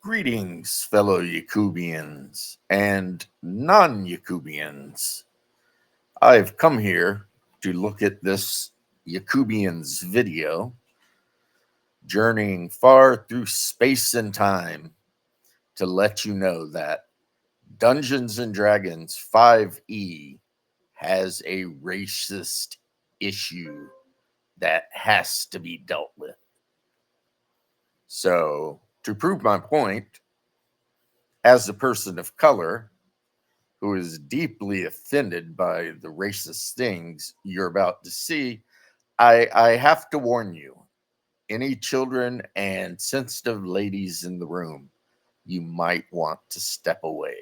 Greetings, fellow Yakubians and non Yakubians. I've come here to look at this Yakubians video, journeying far through space and time, to let you know that Dungeons and Dragons 5e has a racist issue that has to be dealt with. So, to prove my point, as a person of color who is deeply offended by the racist things you're about to see, I have to warn you, any children and sensitive ladies in the room, you might want to step away.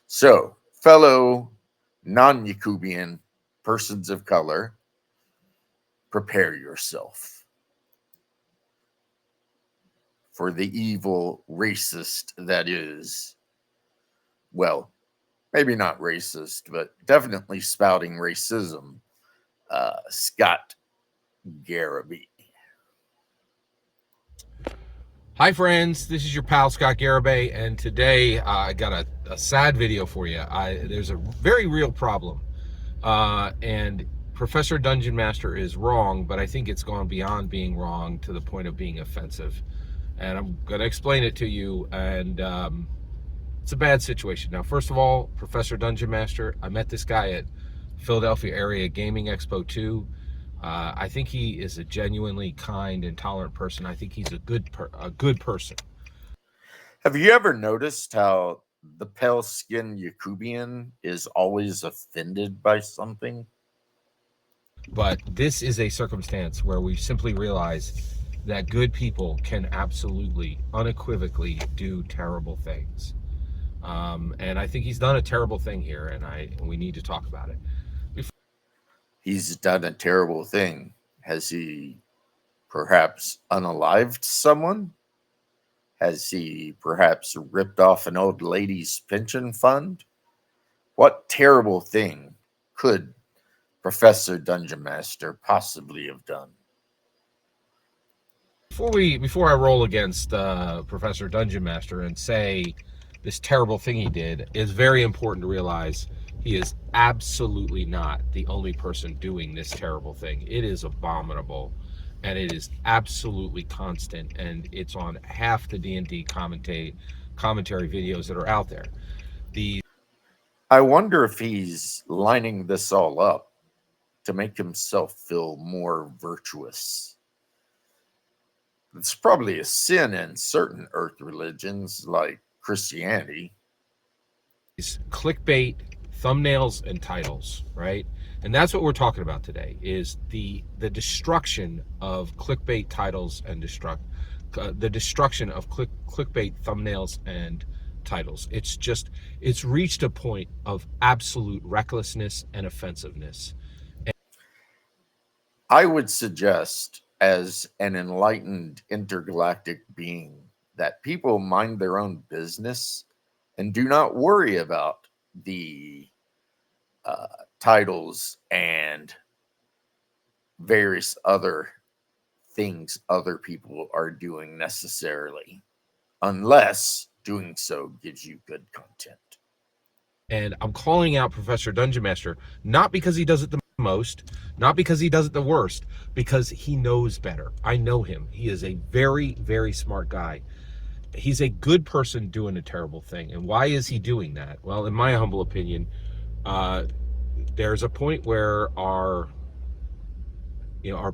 So, fellow non-Yakubian persons of color, prepare yourself for the evil racist that is, well, maybe not racist, but definitely spouting racism, Scott Garraby. Hi friends, this is your pal Scott Garraby, and today I got a sad video for you. There's a very real problem, and Professor Dungeon Master is wrong, but I think it's gone beyond being wrong to the point of being offensive. And I'm going to explain it to you, and it's a bad situation. Now, first of all, Professor Dungeon Master, I met this guy at Philadelphia Area Gaming Expo 2. I think he is a genuinely kind and tolerant person. I think he's a good person. Have you ever noticed how the pale-skinned Yakubian is always offended by something? But this is a circumstance where we simply realize that good people can absolutely, unequivocally do terrible things. And I think he's done a terrible thing here, and we need to talk about it. He's done a terrible thing. Has he perhaps unalived someone? Has he perhaps ripped off an old lady's pension fund? What terrible thing could Professor Dungeon Master possibly have done? Before I roll against Professor Dungeon Master and say this terrible thing he did, it's very important to realize he is absolutely not the only person doing this terrible thing. It is abominable, and it is absolutely constant, and it's on half the D&D commentary videos that are out there. I wonder if he's lining this all up to make himself feel more virtuous. It's probably a sin in certain earth religions like Christianity. Clickbait, thumbnails, and titles, right? And that's what we're talking about today, is the destruction of clickbait titles and the destruction of clickbait thumbnails and titles. It's reached a point of absolute recklessness and offensiveness. I would suggest, as an enlightened intergalactic being, that people mind their own business and do not worry about the titles and various other things other people are doing necessarily, unless doing so gives you good content. And I'm calling out Professor Dungeon Master, not because he does it the most, not because he does it the worst, because he knows better. I know him. He is a very, very smart guy. He's a good person doing a terrible thing. And why is he doing that? Well, in my humble opinion, there's a point where our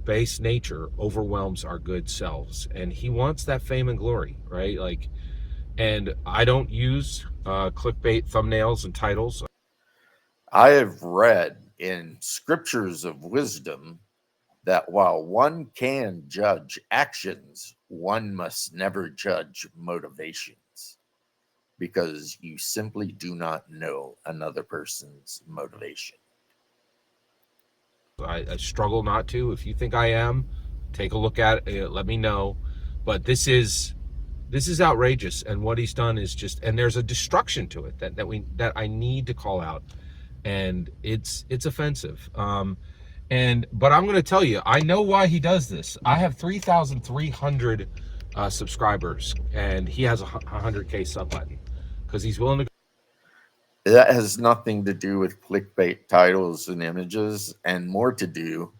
base nature overwhelms our good selves, and he wants that fame and glory, right? And I don't use clickbait thumbnails and titles. I have read in scriptures of wisdom that while one can judge actions, one must never judge motivations, because you simply do not know another person's motivation. I struggle not to. If you think I am, take a look at it, let me know. But this is outrageous, and what he's done is and there's a destruction to it that I need to call out, and it's offensive. But I'm going to tell you, I know why he does this. I have 3,300 subscribers, and he has a 100K sub button because he's willing to. That has nothing to do with clickbait titles and images, and more to do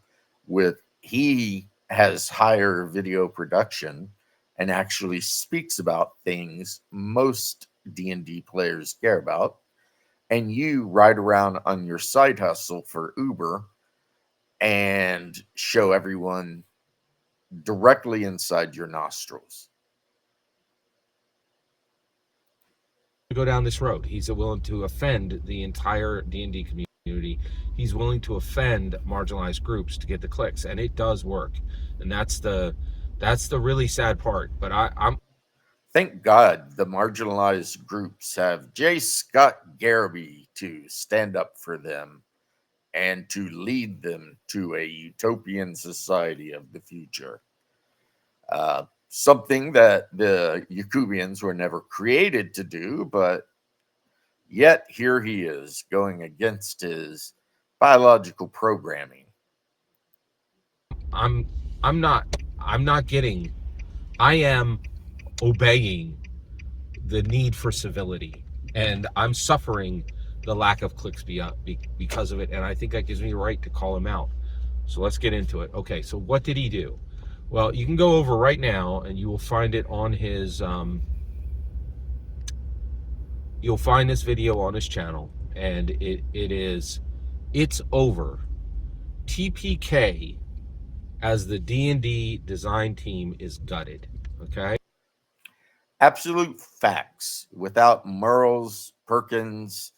with he has higher video production and actually speaks about things most D&D players care about, and you ride around on your side hustle for Uber and show everyone directly inside your nostrils. Go down this road. He's willing to offend the entire D&D community. He's willing to offend marginalized groups to get the clicks, and it does work. And that's the really sad part. But I'm Thank God the marginalized groups have J. Scott Garraby to stand up for them and to lead them to a utopian society of the future. Something that the Yakubians were never created to do, but yet here he is going against his biological programming. I'm not getting. I am obeying the need for civility, and I'm suffering the lack of clicks because of it, and I think that gives me the right to call him out. So let's get into it. Okay, so what did he do? Well, you can go over right now and you will find it on his you'll find this video on his channel, and it's over. TPK as the D&D design team is gutted. Okay, Absolute facts. Without Merles, Perkins,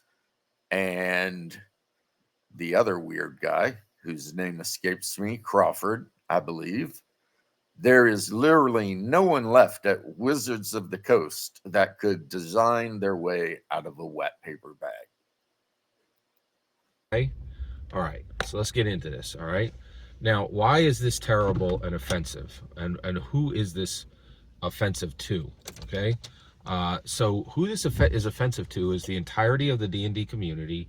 and the other weird guy whose name escapes me, Crawford, I believe, there is literally no one left at Wizards of the Coast that could design their way out of a wet paper bag. okay, all right. So let's get into this. All right. Now, why is this terrible and offensive? And who is this offensive to? Okay. So who this is offensive to is the entirety of the D&D community.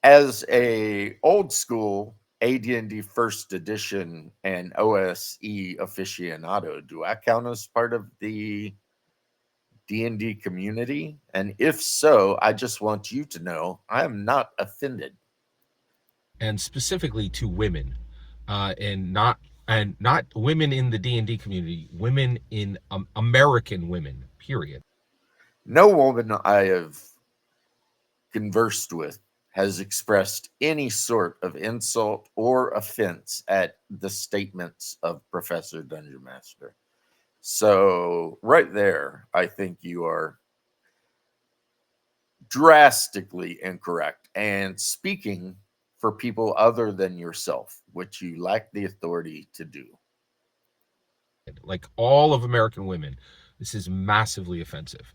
As a old school AD&D first edition and OSE aficionado, do I count as part of the D&D community? And if so, I just want you to know I am not offended. And specifically to women, and not women in the D&D community, women in American women, period. No woman I have conversed with has expressed any sort of insult or offense at the statements of Professor Dungeon Master. So right there, I think you are drastically incorrect and speaking for people other than yourself, which you lack the authority to do. Like all of American women, this is massively offensive.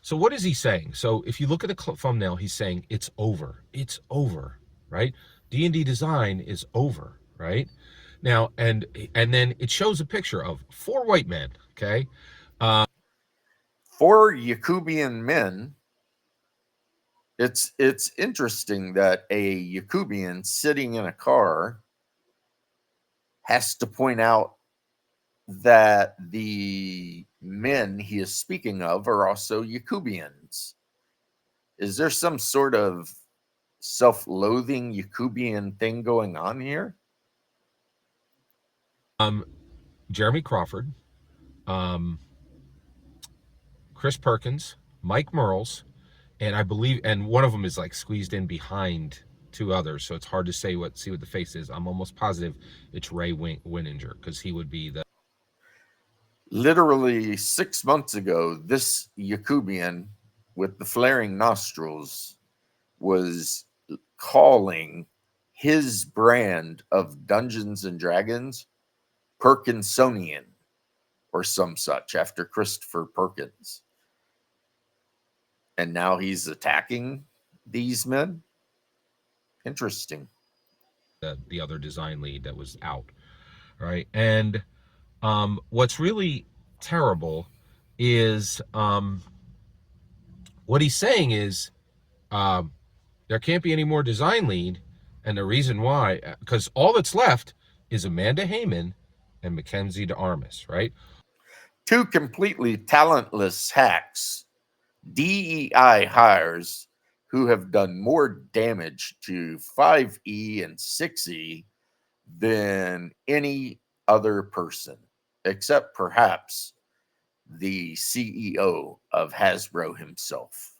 So what is he saying? So if you look at the thumbnail, he's saying it's over. It's over, right? D&D design is over, right? Now, and then it shows a picture of 4 white men, okay? 4 Yakubian men. It's interesting that a Yakubian sitting in a car has to point out that the men he is speaking of are also Yakubians. Is there some sort of self-loathing Yakubian thing going on here? Jeremy Crawford, Chris Perkins, Mike Merles, and I believe, and one of them is like squeezed in behind 2 others, so it's hard to see what the face is. I'm almost positive it's Ray Winninger, because he would be the. Literally 6 months ago, this Yakubian with the flaring nostrils was calling his brand of Dungeons and Dragons Perkinsonian or some such after Christopher Perkins. And now he's attacking these men. Interesting. The other design lead that was out, right? And what's really terrible is what he's saying is there can't be any more design lead, and the reason why, because all that's left is Amanda Heyman and Mackenzie DeArmas, right? Two completely talentless hacks, DEI hires who have done more damage to 5E and 6E than any other person, except perhaps the CEO of Hasbro himself.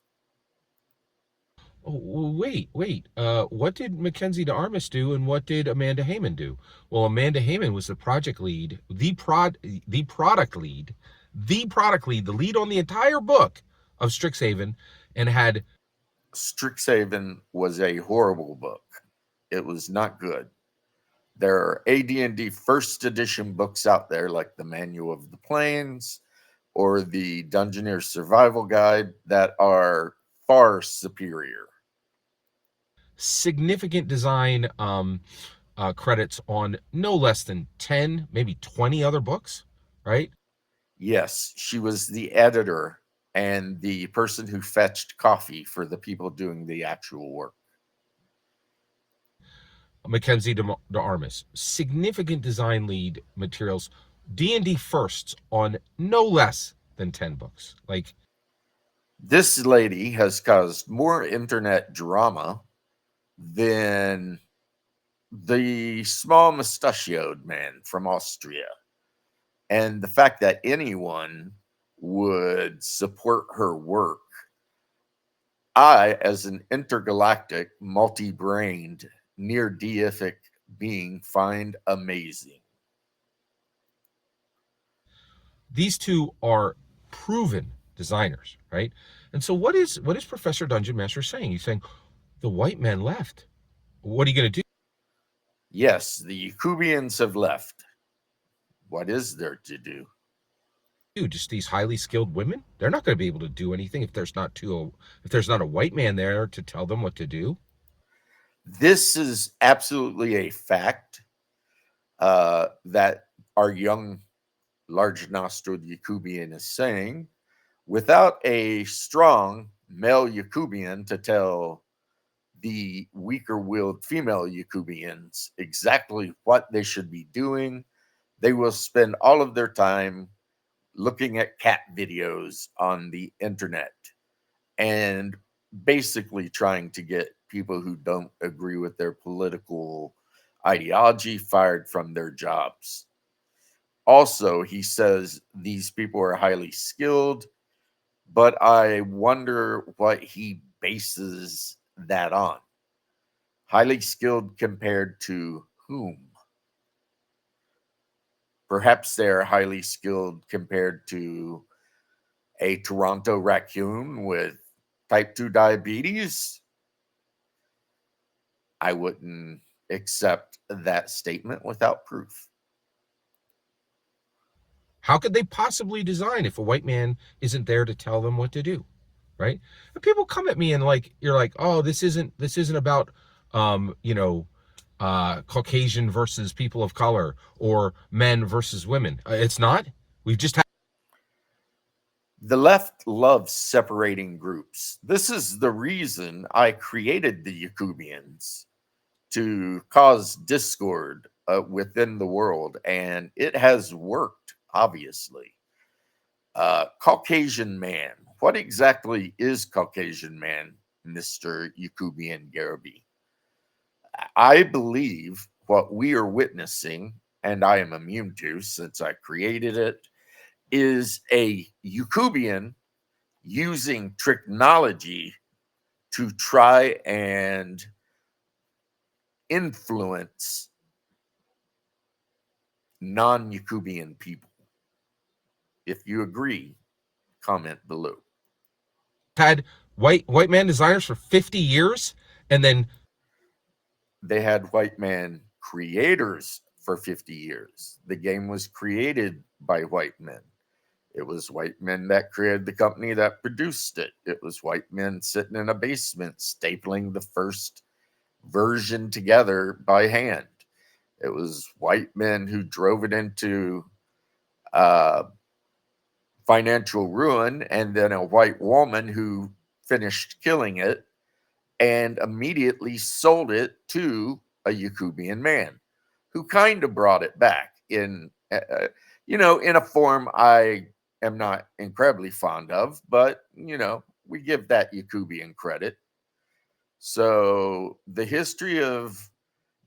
Oh, wait. What did Mackenzie DeArmas do, and what did Amanda Heyman do? Well, Amanda Heyman was the project lead, the product lead, the lead on the entire book of Strixhaven, and had Strixhaven was a horrible book. It was not good. There are AD&D first edition books out there, like the Manual of the Planes or the Dungeoneer Survival Guide, that are far superior. significant design credits on no less than 10, maybe 20 other books, right? Yes, she was the editor and the person who fetched coffee for the people doing the actual work. Mackenzie DeArmas, significant design lead materials, D&D firsts on no less than 10 books. Like, This lady has caused more internet drama than the small mustachioed man from Austria. And the fact that anyone would support her work, I, as an intergalactic, multi brained, near deific being, find amazing. these two are proven designers, right? And so what is Professor Dungeon Master saying? He's saying the white men left. What are you going to do? Yes, the Yakubians have left. What is there to do? Just these highly skilled women? They're not going to be able to do anything if there's not a white man there to tell them what to do. This is absolutely a fact that our young large nostril Yakubian is saying. Without a strong male Yakubian to tell the weaker willed female Yakubians exactly what they should be doing, they will spend all of their time looking at cat videos on the internet and basically trying to get people who don't agree with their political ideology fired from their jobs. Also, he says these people are highly skilled, but I wonder what he bases that on. Highly skilled compared to whom? Perhaps they're highly skilled compared to a Toronto raccoon with type 2 diabetes. I wouldn't accept that statement without proof. How could they possibly design if a white man isn't there to tell them what to do, right? And people come at me and like you're like, oh, this isn't about Caucasian versus people of color or men versus women. It's not. We've just had. The left loves separating groups. This is the reason I created the Yakubians, to cause discord within the world, and it has worked, obviously. Caucasian man. What exactly is Caucasian man, Mr. Yakubian Garaby? I believe what we are witnessing, and I am immune to since I created it, is a Yakubian using technology to try and influence non-Yakubian people. If you agree, comment below. Had white man designers for 50 years, and then they had white man creators for 50 years. The game was created by white men. It was white men that created the company that produced it. It was white men sitting in a basement stapling the first version together by hand. It was white men who drove it into financial ruin, and then a white woman who finished killing it and immediately sold it to a Yakubian man who kind of brought it back in in a form I am not incredibly fond of, but we give that Yakubian credit. So the history of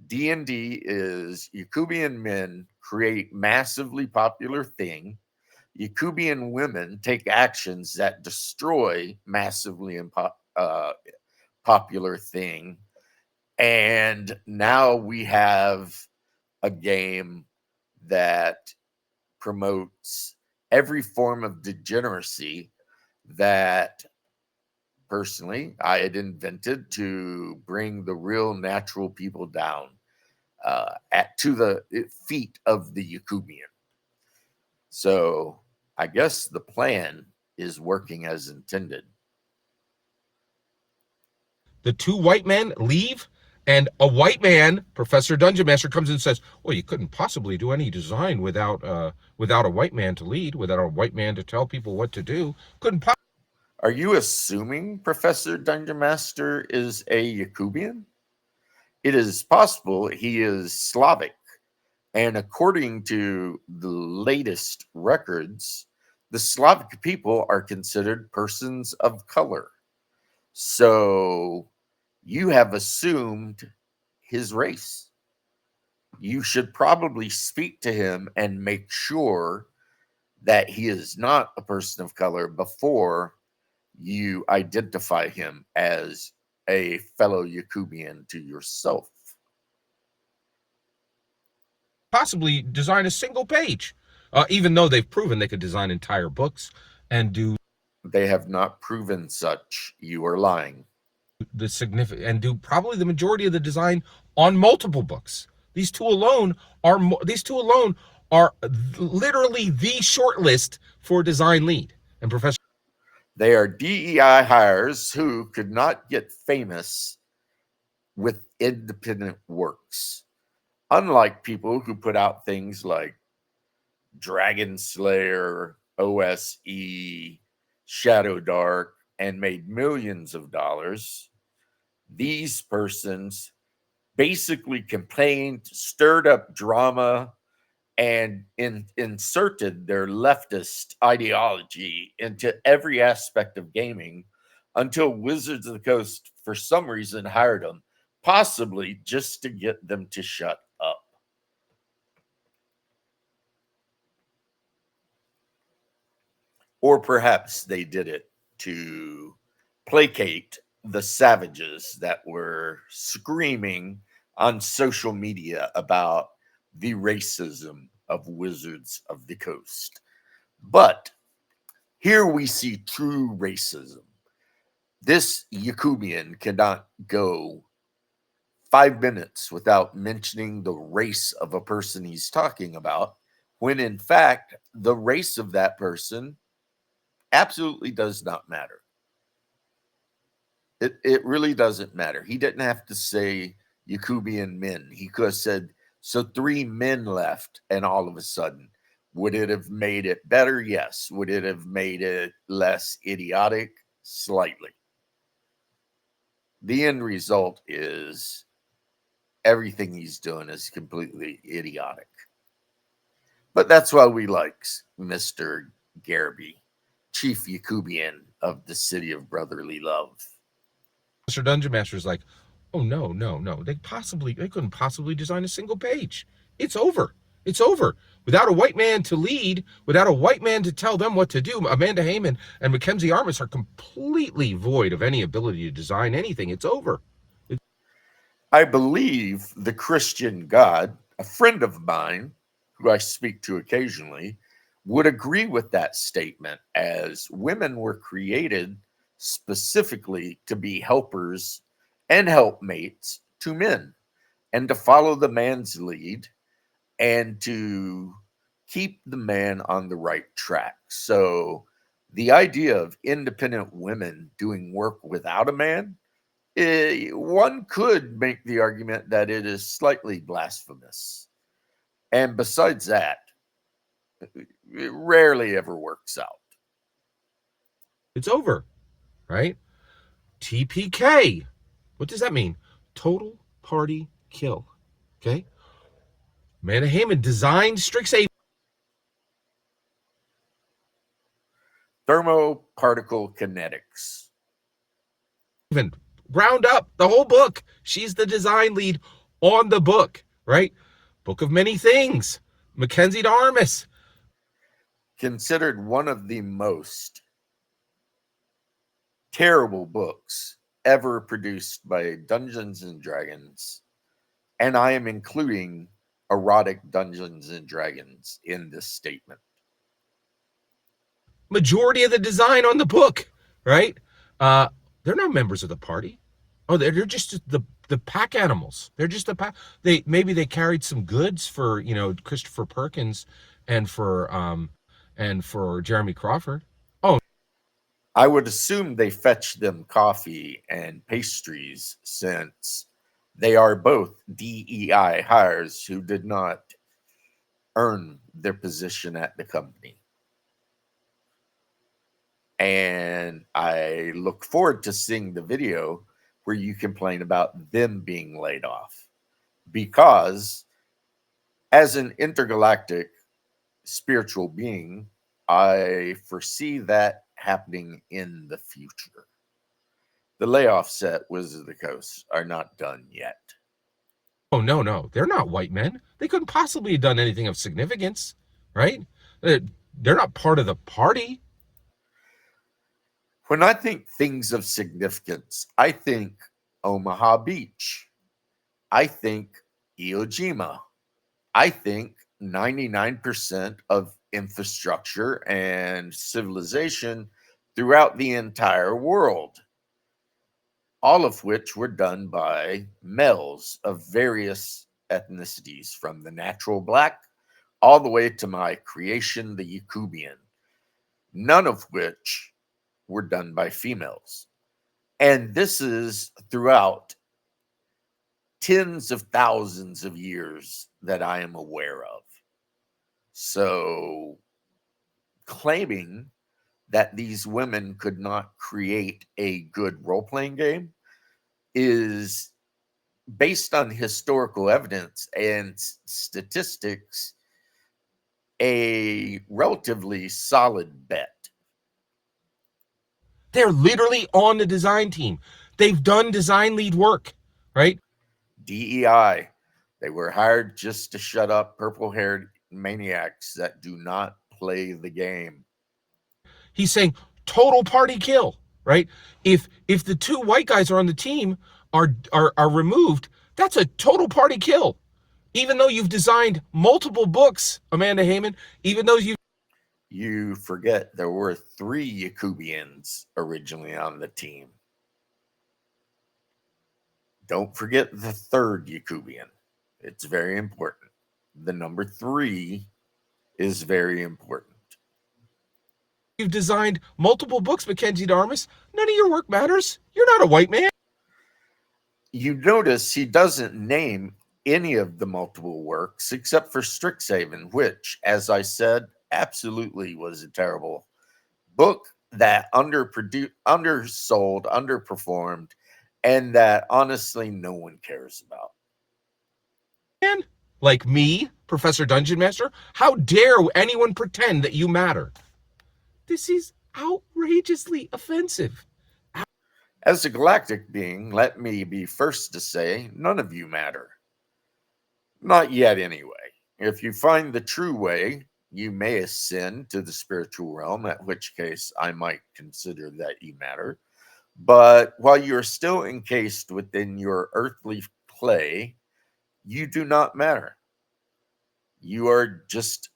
D&D is Yakubian men create massively popular thing. Yakubian women take actions that destroy massively popular thing. And now we have a game that promotes every form of degeneracy that personally I had invented to bring the real natural people down to the feet of the Yakubian. So I guess the plan is working as intended. The two white men leave, and a white man, Professor Dungeon Master, comes in and says, well, you couldn't possibly do any design without a white man to lead, without a white man to tell people what to do. Are you assuming Professor Dungeon Master is a Yakubian? It is possible he is Slavic. And according to the latest records, the Slavic people are considered persons of color. So you have assumed his race. You should probably speak to him and make sure that he is not a person of color before you identify him as a fellow Yakubian to yourself. Possibly design a single page, even though they've proven they could design entire books and do. They have not proven such. You are lying. The significant and do probably the majority of the design on multiple books. These two alone are literally the short list for design lead and professor. They are DEI hires who could not get famous with independent works. Unlike people who put out things like Dragon Slayer, OSE, Shadow Dark, and made millions of dollars, these persons basically complained, stirred up drama, and inserted their leftist ideology into every aspect of gaming until Wizards of the Coast, for some reason, hired them, possibly just to get them to shut up. Or perhaps they did it to placate the savages that were screaming on social media about the racism of Wizards of the Coast. But here we see true racism. This Yakubian cannot go 5 minutes without mentioning the race of a person he's talking about, when in fact, the race of that person absolutely does not matter. It really doesn't matter. He didn't have to say Yakubian men. He could have said, so 3 men left, and all of a sudden, would it have made it better? Yes. Would it have made it less idiotic? Slightly. The end result is everything he's doing is completely idiotic. But that's why we like Mr. Garreby, Chief Yakubian of the City of Brotherly Love. Mr. Dungeon Master is like, oh no. They couldn't possibly design a single page. It's over. Without a white man to lead, without a white man to tell them what to do, Amanda Heyman and Mackenzie Armas are completely void of any ability to design anything. It's over. I believe the Christian God, a friend of mine who I speak to occasionally, would agree with that statement, as women were created specifically to be helpers and helpmates to men, and to follow the man's lead and to keep the man on the right track. So the idea of independent women doing work without a man, one could make the argument that it is slightly blasphemous. And besides that, it rarely ever works out. It's over, right? TPK. What does that mean? Total party kill. Okay? Amanda Heyman designed Strixhaven. Thermoparticle kinetics. Even round up the whole book. She's the design lead on the book, right? Book of Many Things. Mackenzie Darmus. Considered one of the most terrible books ever produced by Dungeons and Dragons. And I am including erotic Dungeons and Dragons in this statement. Majority of the design on the book, right? They're not members of the party. Oh, they're just the pack animals. They're just the pack. Maybe they carried some goods for Christopher Perkins and for Jeremy Crawford. Oh, I would assume they fetch them coffee and pastries, since they are both DEI hires who did not earn their position at the company. And I look forward to seeing the video where you complain about them being laid off. Because as an intergalactic spiritual being, I foresee that happening in the future. The layoffs at Wizards of the Coast are not done yet. oh no, they're not white men. They couldn't possibly have done anything of significance, right? They're not part of the party. When I think things of significance, I think Omaha Beach. I think Iwo Jima. I think 99% of infrastructure and civilization throughout the entire world, all of which were done by males of various ethnicities, from the natural black all the way to my creation, the Yakubian, none of which were done by females. And this is throughout tens of thousands of years that I am aware of. So claiming that these women could not create a good role-playing game is, based on historical evidence and statistics, a relatively solid bet. They're literally on the design team. They've done design lead work, right? DEI, they were hired just to shut up purple-haired maniacs that do not play the game. He's saying total party kill, right? If the two white guys are on the team are removed, that's a total party kill. Even though you've designed multiple books, Amanda Heyman, even though you forget there were 3 Yakubians originally on the team. Don't forget the 3rd Yakubian. It's very important. The number 3 is very important. You've designed multiple books, Mackenzie Darmus. None of your work matters. You're not a white man. You notice he doesn't name any of the multiple works except for Strixhaven, which, as I said, absolutely was a terrible book that undersold, underperformed, and that honestly no one cares about. Man, like me, Professor Dungeon Master, how dare anyone pretend that you matter? This is outrageously offensive. As a galactic being, let me be first to say none of you matter. Not yet, anyway. If you find the true way, you may ascend to the spiritual realm, at which case I might consider that you matter. But while you're still encased within your earthly clay, you do not matter. You are just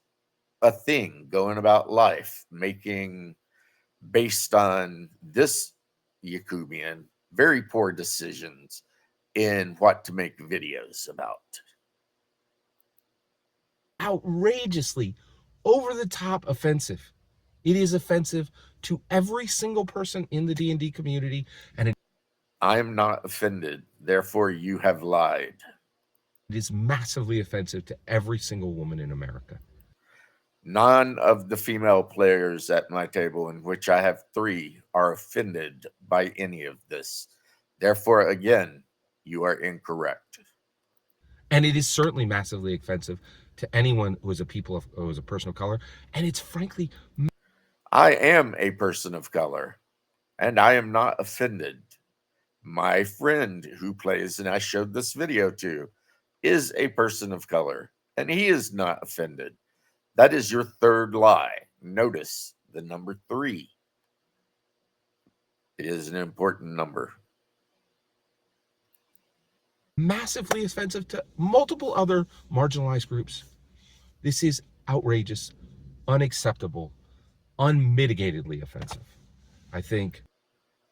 a thing going about life, making, based on this Yakubian, very poor decisions in what to make videos about. Outrageously over the top offensive. It is offensive to every single person in the D&D community, and I am not offended, therefore you have lied. It is massively offensive to every single woman in America. None of the female players at my table, in which I have 3, are offended by any of this. Therefore, again, you are incorrect. And it is certainly massively offensive to anyone who is a person of color. And it's frankly, I am a person of color, and I am not offended. My friend who plays, and I showed this video to, is a person of color, and he is not offended. That is your third lie. Notice the number 3. It is an important number. Massively offensive to multiple other marginalized groups. This is outrageous, unacceptable, unmitigatedly offensive. I think.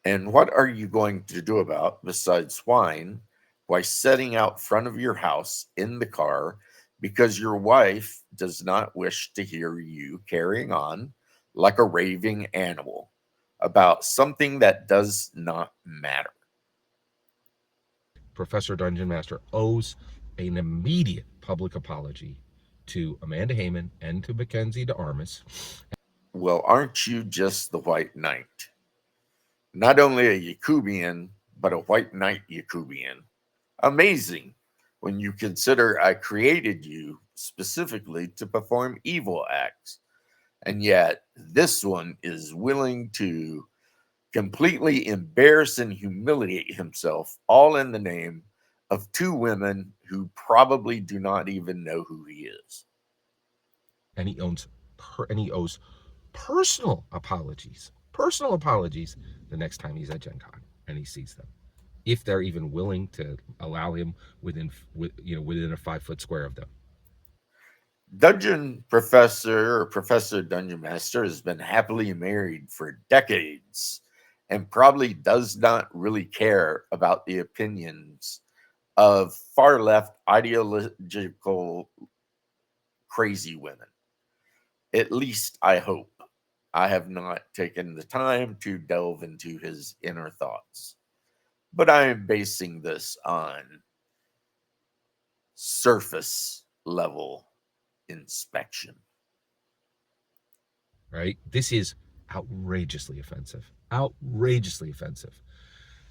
And what are you going to do about, besides whine, by setting out front of your house in the car because your wife does not wish to hear you carrying on like a raving animal about something that does not matter? Professor Dungeon Master owes an immediate public apology to Amanda Heyman and to Mackenzie DeArmas. Well, aren't you just the White Knight? Not only a Yakubian, but a White Knight Yakubian. Amazing when you consider I created you specifically to perform evil acts. And yet, this one is willing to completely embarrass and humiliate himself, all in the name of 2 women who probably do not even know who he is. And he owes personal apologies the next time he's at Gen Con and he sees them, if they're even willing to allow him within a 5-foot square of them. Dungeon Professor or Professor Dungeon Master has been happily married for decades and probably does not really care about the opinions of far left ideological crazy women. At least I hope. I have not taken the time to delve into his inner thoughts, but I am basing this on surface level inspection. Right? This is outrageously offensive. Outrageously offensive.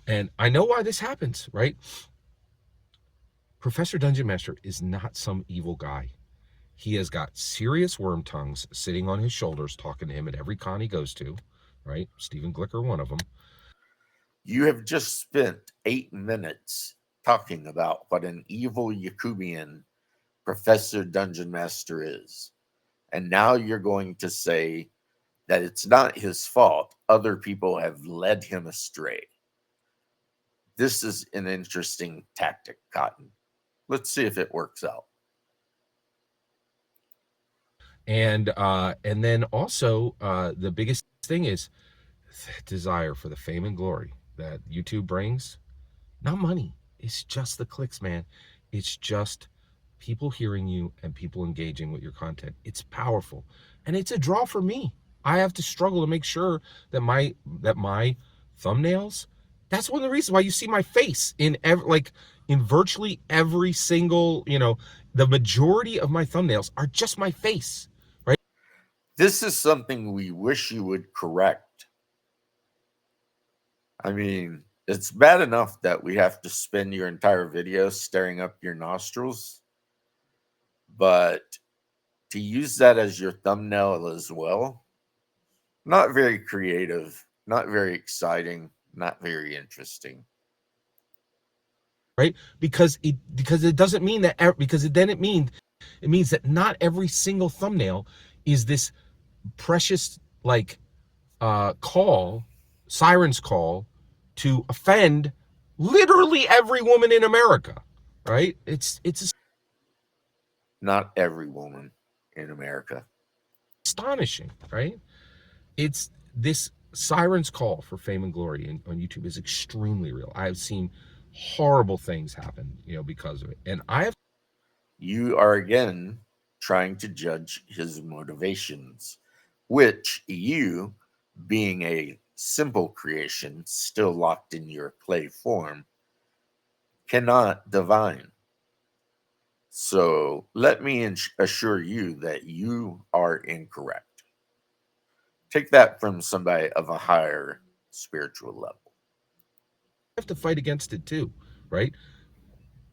And I know why this happens, right? Professor Dungeon Master is not some evil guy. He has got serious worm tongues sitting on his shoulders talking to him at every con he goes to, right? Stephen Glicker, one of them. You have just spent 8 minutes talking about what an evil Yakubian Professor Dungeon Master is. And now you're going to say that it's not his fault. Other people have led him astray. This is an interesting tactic, Cotton. Let's see if it works out. And then also the biggest thing is desire for the fame and glory that YouTube brings. Not money. It's just the clicks, man. It's just people hearing you and people engaging with your content. It's powerful, and it's a draw for me. I have to struggle to make sure that my thumbnails. That's one of the reasons why you see my face in virtually every single, the majority of my thumbnails are just my face. This is something we wish you would correct. I mean, it's bad enough that we have to spend your entire video staring up your nostrils, but to use that as your thumbnail as well, not very creative, not very exciting, not very interesting. Right? Because it doesn't mean that, because then it means that not every single thumbnail is this precious siren's call to offend literally every woman in America, right? It's not every woman in America. Astonishing, right? It's this siren's call for fame and glory on YouTube is extremely real. I've seen horrible things happen, because of it, and You are again trying to judge his motivations, which you, being a simple creation still locked in your clay form, cannot divine. So let me assure you that you are incorrect. Take that from somebody of a higher spiritual level. have to fight against it too, right?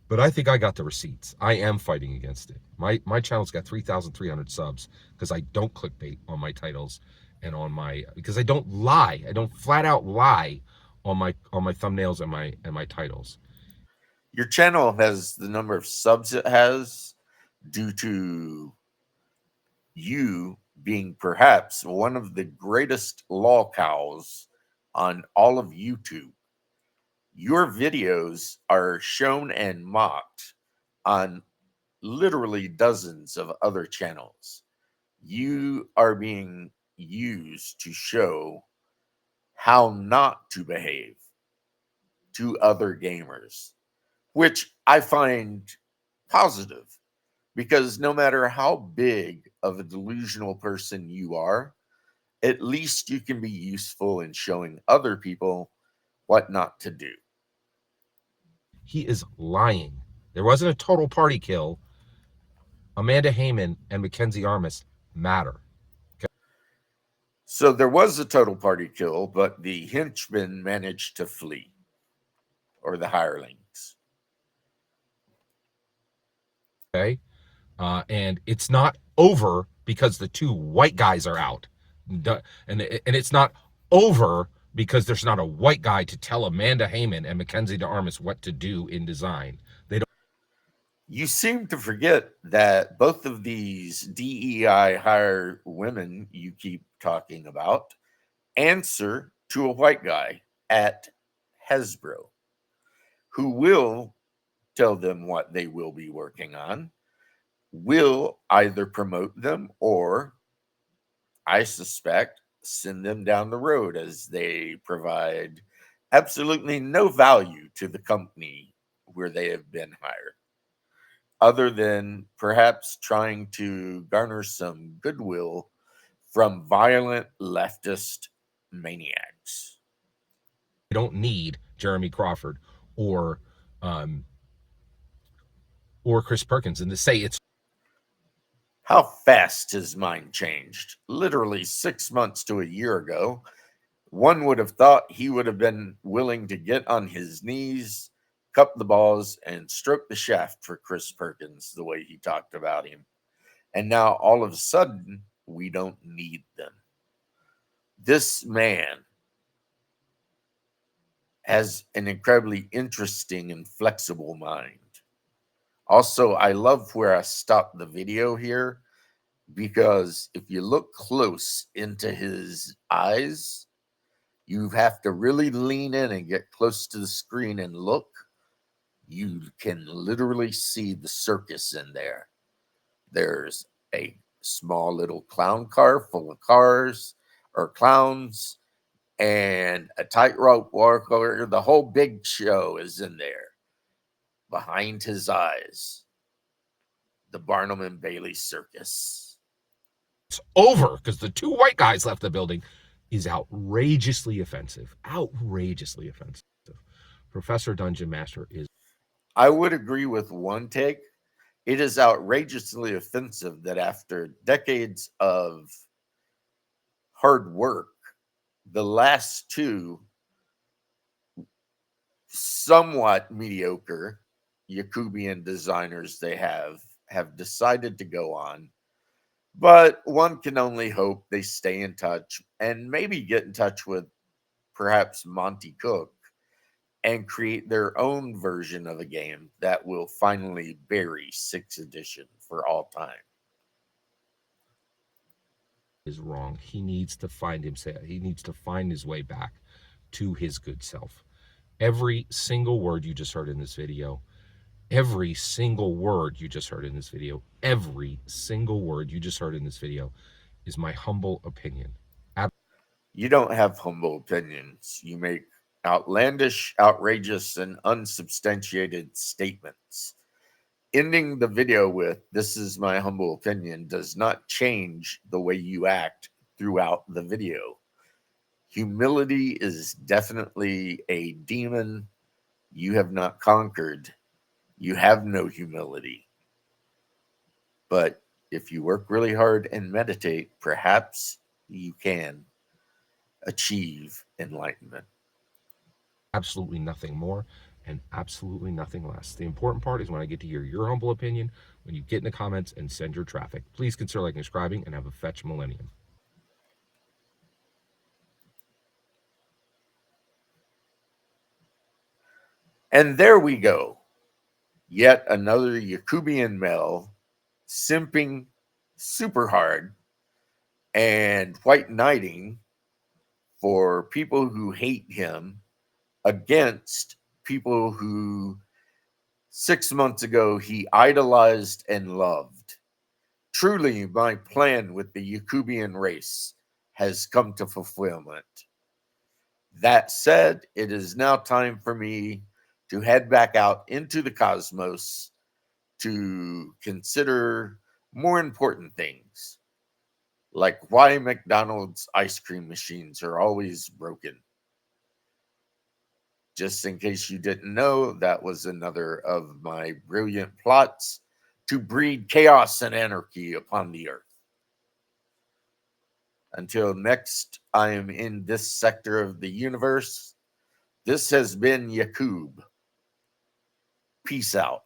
But I think I got the receipts. I am fighting against it. My channel's got 3,300 subs because I don't clickbait on my titles, and on my, because I don't lie. I don't flat out lie on my thumbnails and my titles. Your channel has the number of subs it has due to you being perhaps one of the greatest lolcows on all of YouTube. Your videos are shown and mocked on literally dozens of other channels. You are being used to show how not to behave to other gamers, which I find positive because no matter how big of a delusional person you are, at least you can be useful in showing other people what not to do. He is lying. There wasn't a total party kill. Amanda Heyman and Mackenzie Armas matter. So there was a total party kill, but the henchmen managed to flee, or the hirelings. Okay. And it's not over because the two white guys are out. And it's not over because there's not a white guy to tell Amanda Heyman and Mackenzie Armas what to do in design. They don't. You seem to forget that both of these DEI hire women you keep talking about answer to a white guy at Hasbro who will tell them what they will be working on, will either promote them or, I suspect, send them down the road as they provide absolutely no value to the company where they have been hired, other than perhaps trying to garner some goodwill from violent leftist maniacs. They don't need Jeremy Crawford or Chris Perkins, and to say it's. How fast his mind changed. Literally 6 months to a year ago, one would have thought he would have been willing to get on his knees, cup the balls, and stroke the shaft for Chris Perkins the way he talked about him. And now all of a sudden, we don't need them. This man has an incredibly interesting and flexible mind. Also, I love where I stopped the video here because if you look close into his eyes, you have to really lean in and get close to the screen and look. You can literally see the circus in there. There's a small little clown car full of cars or clowns and a tightrope walker. The whole big show is in there. Behind his eyes, the Barnum and Bailey circus. It's over because the two white guys left the building is outrageously offensive. Outrageously offensive. Professor Dungeon Master is. I would agree with one take. It is outrageously offensive that after decades of hard work, the last two somewhat mediocre Yakubian designers they have decided to go on. But one can only hope they stay in touch and maybe get in touch with perhaps Monty Cook and create their own version of a game that will finally bury 6th edition for all time. Is wrong. He needs to find himself. He needs to find his way back to his good self. Every single word you just heard in this video, every single word you just heard in this video, every single word you just heard in this video is my humble opinion. You don't have humble opinions. You make outlandish, outrageous, and unsubstantiated statements. Ending the video with, "This is my humble opinion," does not change the way you act throughout the video. Humility is definitely a demon you have not conquered. You have no humility. But if you work really hard and meditate, perhaps you can achieve enlightenment. Absolutely nothing more and absolutely nothing less. The important part is when I get to hear your humble opinion, when you get in the comments and send your traffic. Please consider liking and subscribing and have a fetch millennium. And there we go. Yet another Yakubian male simping super hard and white knighting for people who hate him against people who 6 months ago he idolized and loved. Truly, my plan with the Yakubian race has come to fulfillment. That said, it is now time for me to head back out into the cosmos to consider more important things, like why McDonald's ice cream machines are always broken. Just in case you didn't know, that was another of my brilliant plots to breed chaos and anarchy upon the earth. Until next I am in this sector of the universe, this has been Yakub. Peace out.